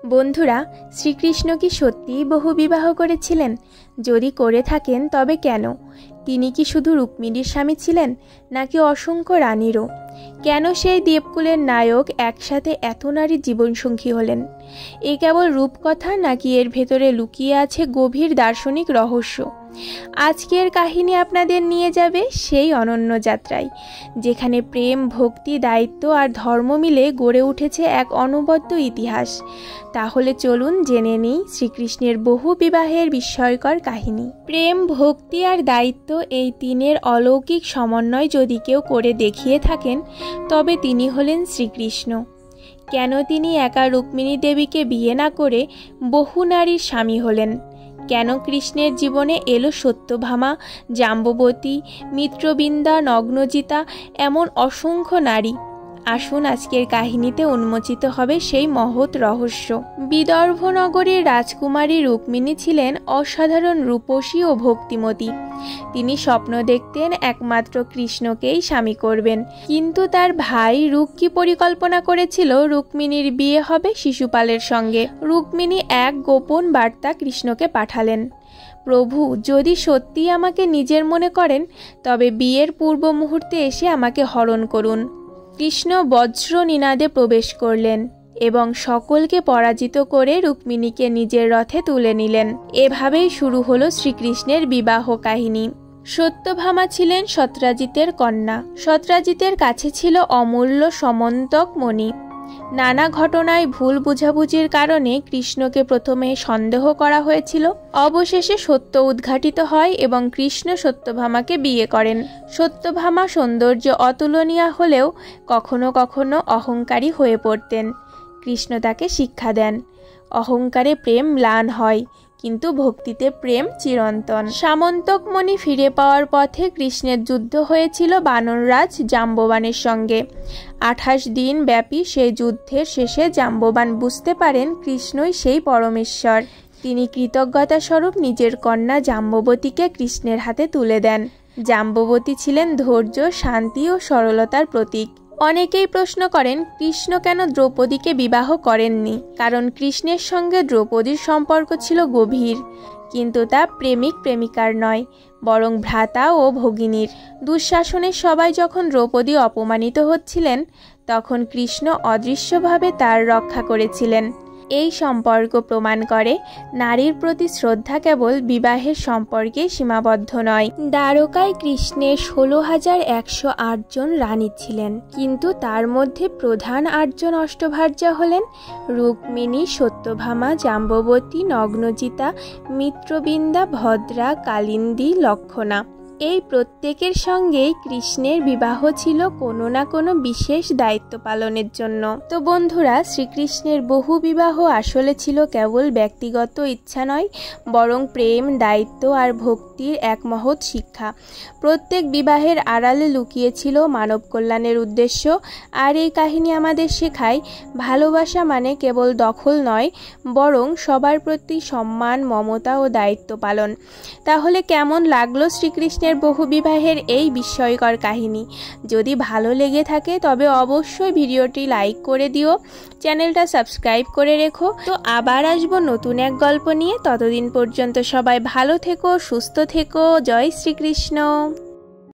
বন্ধুরা, শ্রীকৃষ্ণ কি সত্যিই বহু বিবাহ করেছিলেন? যদি করে থাকেন তবে কেন? তিনি কি শুধু রুক্মিণীর স্বামী ছিলেন, নাকি অসংখ্য রানীরও? কেন সেই দেবকুলের নায়ক একসাথে এত নারীর জীবনসঙ্গী হলেন? এ কেবল রূপকথা, নাকি এর ভেতরে লুকিয়ে আছে গভীর দার্শনিক রহস্য? আজকের কাহিনী আপনাদের নিয়ে যাবে সেই অনন্য যাত্রায়, যেখানে প্রেম, ভক্তি, দায়িত্ব আর ধর্ম মিলে গড়ে উঠেছে এক অনবদ্য ইতিহাস। তাহলে চলুন জেনে নিই শ্রীকৃষ্ণের বহু বিবাহের বিস্ময়কর কাহিনী। প্রেম, ভক্তি আর দায়িত্ব, এই তিনের অলৌকিক সমন্বয় যদি কেউ করে দেখিয়ে থাকেন, তবে তিনি হলেন শ্রীকৃষ্ণ। কেন তিনি একা রুক্মিণী দেবীকে বিয়ে না করে বহু নারীর স্বামী হলেন? কেন কৃষ্ণের জীবনে এলো সত্যভামা, জাম্ববতী, মিত্রবিন্দা, নগ্নজিতা, এমন অসংখ্য নারী? আসুন আজকের কাহিনীতে উন্মোচিত হবে সেই মহৎ রহস্য। বিদর্ভ নগরীর রাজকুমারী রুক্মিণী ছিলেন অসাধারণ রূপসী ও ভক্তিমতী। তিনি স্বপ্ন দেখতেন একমাত্র কৃষ্ণকেই স্বামী করবেন, কিন্তু তার ভাই রুক কি পরিকল্পনা করেছিল রুক্মিণীর বিয়ে হবে শিশুপালের সঙ্গে। রুক্মিণী এক গোপন বার্তা কৃষ্ণকে পাঠালেন: প্রভু, যদি সত্যিই আমাকে নিজের মনে করেন, তবে বিয়ের পূর্ব মুহূর্তে এসে আমাকে হরণ করুন। কৃষ্ণ বজ্র নিনাদে প্রবেশ করলেন এবং সকলকে পরাজিত করে রুক্মিণীকে নিজের রথে তুলে নিলেন। এভাবেই শুরু হলো শ্রীকৃষ্ণের বিবাহ কাহিনী। সত্যভামা ছিলেন সত্রাজিতের কন্যা। সত্রাজিতের কাছে ছিল অমূল্য সমন্তক মণি। নানা ঘটনায় ভুল বুঝাবুঝির কারণে কৃষ্ণকে প্রথমে সন্দেহ করা হয়েছিল। অবশেষে সত্য উদ্ঘাটিত হয় এবং কৃষ্ণ সত্যভামাকে বিয়ে করেন। সত্যভামা সৌন্দর্য অতুলনীয় হলেও কখনো কখনো অহংকারী হয়ে পড়তেন। কৃষ্ণ তাকে শিক্ষা দেন, অহংকারে প্রেম ম্লান হয়, কিন্তু ভক্তিতে প্রেম চিরন্তন। সামন্তকমণি ফিরে পাওয়ার পথে কৃষ্ণের যুদ্ধ হয়েছিল বানররাজ জাম্ববানের সঙ্গে। 28 দিন ব্যাপী সেই যুদ্ধের শেষে জাম্ববান বুঝতে পারেন কৃষ্ণই সেই পরমেশ্বর। তিনি কৃতজ্ঞতা স্বরূপ নিজের কন্যা জাম্ববতীকে কৃষ্ণের হাতে তুলে দেন। জাম্ববতী ছিলেন ধৈর্য, শান্তি ও সরলতার প্রতীক। অনেকেই প্রশ্ন করেন কৃষ্ণ কেন দ্রৌপদীকে বিবাহ করেননি, কারণ কৃষ্ণের সঙ্গে দ্রৌপদীর সম্পর্ক ছিল গভীর, কিন্তু তা প্রেমিক প্রেমিকার নয়, বরং ভ্রাতা ও ভগিনীর। দুঃশাসনের সবাই যখন দ্রৌপদী অপমানিত হচ্ছিলেন, তখন কৃষ্ণ অদৃশ্যভাবে তার রক্ষা করেছিলেন। এই সম্পর্ক প্রমাণ করে নারীর প্রতি শ্রদ্ধা কেবল বিবাহের সম্পর্কে সীমাবদ্ধ নয়। দ্বারকায় কৃষ্ণের 16,108 জন রানী ছিলেন, কিন্তু তার মধ্যে প্রধান 8 জন অষ্টভার্যা হলেন রুক্মিণী, সত্যভামা, জাম্ববতী, নগ্নজিতা, মিত্রবিন্দা, ভদ্রা, কালিন্দী, লক্ষণা। এই প্রত্যেকের সঙ্গেই কৃষ্ণের বিবাহ ছিল কোনো না কোনো বিশেষ দায়িত্ব পালনের জন্য। তো বন্ধুরা, শ্রীকৃষ্ণের বহু বিবাহ আসলে ছিল কেবল ব্যক্তিগত ইচ্ছা নয়, বরং প্রেম, দায়িত্ব আর ভক্তির এক মহৎ শিক্ষা। প্রত্যেক বিবাহের আড়ালে লুকিয়ে ছিল মানব কল্যাণের উদ্দেশ্য। আর এই কাহিনী আমাদের শেখায়, ভালোবাসা মানে কেবল দখল নয়, বরং সবার প্রতি সম্মান, মমতা ও দায়িত্ব পালন। তাহলে কেমন লাগলো শ্রীকৃষ্ণের বহু বিবাহের এই বিস্ময়কর কাহিনী? যদি ভালো লেগে থাকে তবে অবশ্যই ভিডিওটি লাইক করে দিও, চ্যানেলটা সাবস্ক্রাইব করে রেখো। তো আবার আসবো নতুন এক গল্প নিয়ে। ততদিন পর্যন্ত সবাই ভালো থেকো, সুস্থ থেকো। জয় শ্রীকৃষ্ণ।